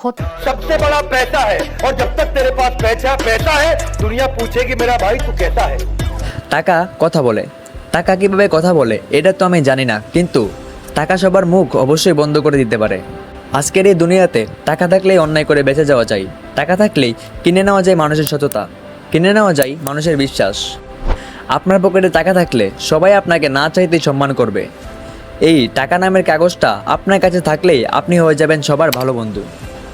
होता सबसे बड़ा पैसा है और जब तक तेरे पास पैसा है दुनिया पूछेगी मेरा भाई तू कैसा है। টাকা কথা বলে। টাকা কিভাবে কথা বলে এটা তো আমি জানি না, কিন্তু টাকা সবার মুখ অবশ্যই বন্ধ করে দিতে পারে। আজকের এই দুনিয়াতে টাকা থাকলেই অন্যায় করে বেঁচে যাওয়া যায়, টাকা থাকলেই কিনে নেওয়া যায় মানুষের সততা, কিনে নেওয়া যায় মানুষের বিশ্বাস। আপনার পকেটে টাকা থাকলে সবাই আপনাকে না চাইতেই সম্মান করবে। এই টাকা নামের কাগজটা আপনার কাছে থাকলেই আপনি হয়ে যাবেন সবার ভালো বন্ধু।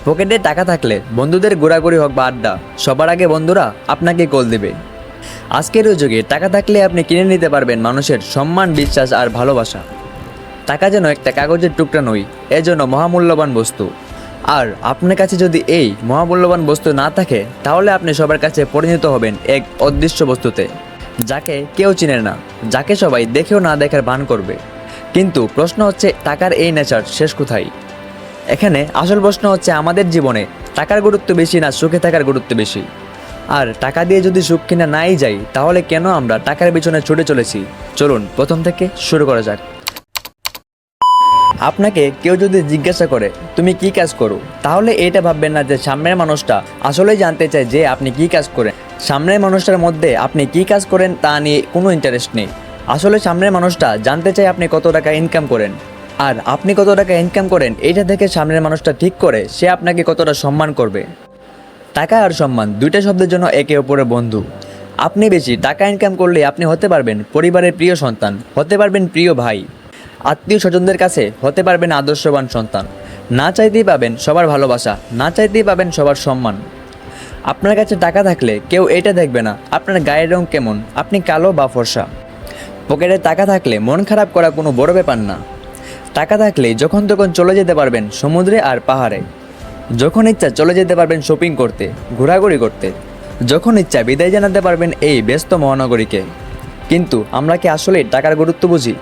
পকেটে টাকা থাকলে বন্ধুদের ঘোরাঘুরি হোক বা আড্ডা, সবার আগে বন্ধুরা আপনাকে কল দেবে। আজকের ওই যুগে টাকা থাকলে আপনি কিনে নিতে পারবেন মানুষের সম্মান, বিশ্বাস আর ভালোবাসা। টাকা যেন একটা কাগজের টুকরা নয়, এজন্য মহামূল্যবান বস্তু। আর আপনার কাছে যদি এই মহামূল্যবান বস্তু না থাকে, তাহলে আপনি সবার কাছে পরিণত হবেন এক অদৃশ্য বস্তুতে, যাকে কেউ চিনে না, যাকে সবাই দেখেও না দেখার ভান করবে। কিন্তু প্রশ্ন হচ্ছে, টাকার এই নেচার শেষ কোথায়? এখানে আসল প্রশ্ন হচ্ছে, আমাদের জীবনে টাকার গুরুত্ব বেশি না সুখে থাকার গুরুত্ব বেশি? আর টাকা দিয়ে যদি সুখ কিনা নাই যাই, তাহলে কেন আমরা টাকার পিছনে ছুটে চলেছি? চলুন প্রথম থেকে শুরু করা যাক। আপনাকে কেউ যদি জিজ্ঞাসা করে তুমি কি কাজ করো, তাহলে এটা ভাববেন না যে সামনের মানুষটা আসলেই জানতে চায় যে আপনি কি কাজ করেন। সামনের মানুষটার মধ্যে আপনি কি কাজ করেন তা নিয়ে কোনো ইন্টারেস্ট নেই। আসলে সামনের মানুষটা জানতে চায় আপনি কত টাকা ইনকাম করেন। আর আপনি কত টাকা ইনকাম করেন এইটা থেকে সামনের মানুষটা ঠিক করে সে আপনাকে কতটা সম্মান করবে। টাকা আর সম্মান দুইটা শব্দের জন্য একে অপরের বন্ধু। আপনি বেশি টাকা ইনকাম করলে আপনি হতে পারবেন পরিবারের প্রিয় সন্তান, হতে পারবেন প্রিয় ভাই, আত্মীয় স্বজনদের কাছে হতে পারবেন আদর্শবান সন্তান। না চাইতেই পাবেন সবার ভালোবাসা, না চাইতেই পাবেন সবার সম্মান। আপনার কাছে টাকা থাকলে কেউ এটা দেখবে না আপনার গায়ের রং কেমন, আপনি কালো বা ফর্সা। পকেটে টাকা থাকলে মন খারাপ করা কোনো বড় ব্যাপার না। টাকা থাকলে যখন তখন চলে যেতে পারবেন সমুদ্রে আর পাহাড়ে, যখন ইচ্ছা চলে যেতে পারবেন শপিং করতে, ঘোরাঘুরি করতে, যখন ইচ্ছা বিদায় জানাতে পারবেন এই ব্যস্ত মহানগরীকে। কিন্তু আমরা কি আসলে টাকার গুরুত্ব বুঝি?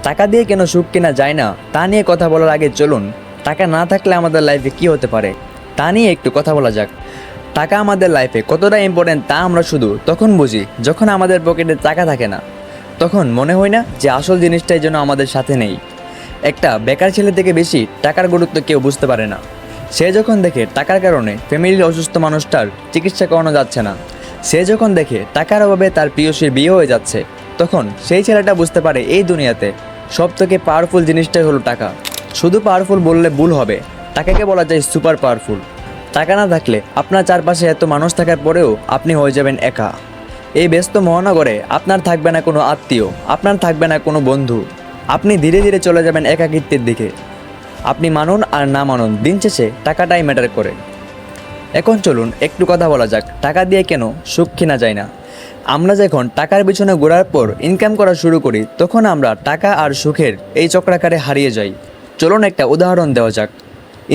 টাকা দিয়ে কেন সুখ কেনা যায় না তা নিয়ে কথা বলার আগে চলুন টাকা না থাকলে আমাদের লাইফে কি হতে পারে তা নিয়ে একটু কথা বলা যাক। টাকা আমাদের লাইফে কতটা ইম্পর্টেন্ট তা আমরা শুধু তখন বুঝি যখন আমাদের পকেটে টাকা থাকে না। তখন মনে হয় না যে আসল জিনিসটাই যেন আমাদের সাথে নেই। একটা বেকার ছেলে থেকে বেশি টাকার গুরুত্ব কেউ বুঝতে পারে না। সে যখন দেখে টাকার কারণে ফ্যামিলির অসুস্থ মানুষটার চিকিৎসা করানো যাচ্ছে না, সে যখন দেখে টাকার অভাবে তার প্রিয়সীর বিয়ে হয়ে যাচ্ছে, তখন সেই ছেলেটা বুঝতে পারে এই দুনিয়াতে সব থেকে পাওয়ারফুল জিনিসটাই হলো টাকা। শুধু পাওয়ারফুল বললে ভুল হবে, টাকাকে বলা যায় সুপার পাওয়ারফুল। টাকা না থাকলে আপনার চারপাশে এত মানুষ থাকার পরেও আপনি হয়ে যাবেন একা। এই ব্যস্ত মহানগরে আপনার থাকবে না কোনো আত্মীয়, আপনার থাকবে না কোনো বন্ধু। আপনি ধীরে ধীরে চলে যাবেন একাকিত্বের দিকে। আপনি মানুন আর না মানুন, দিন শেষে টাকাটাই ম্যাটার করে। এখন চলুন একটু কথা বলা যাক, টাকা দিয়ে কেন সুখ কেনা যায় না। আমরা যখন টাকার পিছনে ঘোরার পর ইনকাম করা শুরু করি, তখন আমরা টাকা আর সুখের এই চক্রাকারে হারিয়ে যাই। চলুন একটা উদাহরণ দেওয়া যাক।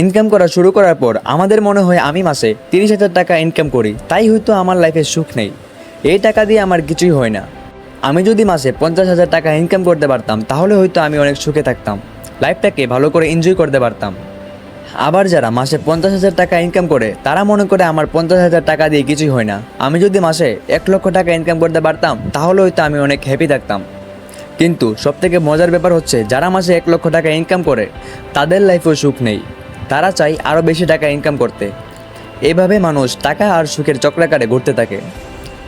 ইনকাম করা শুরু করার পর আমাদের মনে হয় আমি মাসে 30,000 টাকা ইনকাম করি, তাই হয়তো আমার লাইফে সুখ নেই, এই টাকা দিয়ে আমার কিছুই হয় না। আমি যদি মাসে 50,000 টাকা ইনকাম করতে পারতাম, তাহলে হয়তো আমি অনেক সুখে থাকতাম, লাইফটাকে ভালো করে এনজয় করতে পারতাম। আবার যারা মাসে 50,000 টাকা ইনকাম করে, তারা মনে করে আমার 50,000 টাকা দিয়ে কিছুই হয় না, আমি যদি মাসে 1 লক্ষ টাকা ইনকাম করতে পারতাম, তাহলে হয়তো আমি অনেক হ্যাপি থাকতাম। কিন্তু সবথেকে মজার ব্যাপার হচ্ছে, যারা মাসে 1 লক্ষ টাকা ইনকাম করে তাদের লাইফেও সুখ নেই, তারা চায় আরও বেশি টাকা ইনকাম করতে। এইভাবে মানুষ টাকা আর সুখের চক্রাকারে ঘুরতে থাকে।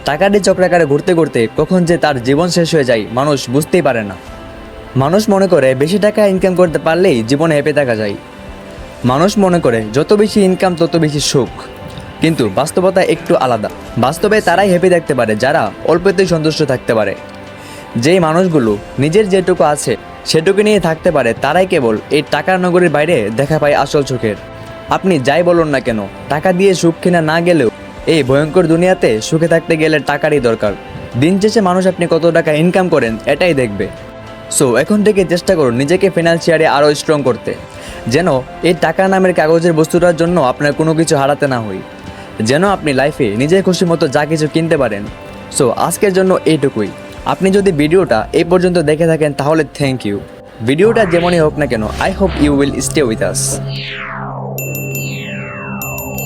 টাকার এই চক্রাকারে ঘুরতে ঘুরতে কখন যে তার জীবন শেষ হয়ে যায় মানুষ বুঝতেই পারে না। মানুষ মনে করে বেশি টাকা ইনকাম করতে পারলেই জীবনে হ্যাপি থাকা যায়। মানুষ মনে করে যত বেশি ইনকাম তত বেশি সুখ, কিন্তু বাস্তবতা একটু আলাদা। বাস্তবে তারাই হ্যাপি থাকতে পারে যারা অল্পতেই সন্তুষ্ট থাকতে পারে। যেই মানুষগুলো নিজের যেটুকু আছে সেটুকু নিয়ে থাকতে পারে, তারাই কেবল এই টাকার নগরীর বাইরে দেখা পায় আসল সুখের। আপনি যাই বলুন না কেন, টাকা দিয়ে সুখ কিনা না গেলেও এই ভয়ঙ্কর দুনিয়াতে সুখে থাকতে গেলে টাকারই দরকার। দিন শেষে মানুষ আপনি কত টাকা ইনকাম করেন এটাই দেখবে। সো এখন থেকে চেষ্টা করুন নিজেকে ফিনান্সিয়ালি আরও স্ট্রং করতে, যেন এই টাকা নামের কাগজের বস্তুটার জন্য আপনার কোনো কিছু হারাতে না হয়, যেন আপনি লাইফে নিজের খুশি মতো যা কিছু কিনতে পারেন। সো আজকের জন্য এইটুকুই। আপনি যদি ভিডিওটা এই পর্যন্ত দেখে থাকেন তাহলে থ্যাংক ইউ। ভিডিওটা যেমনই হোক না কেন, I hope you will stay with us.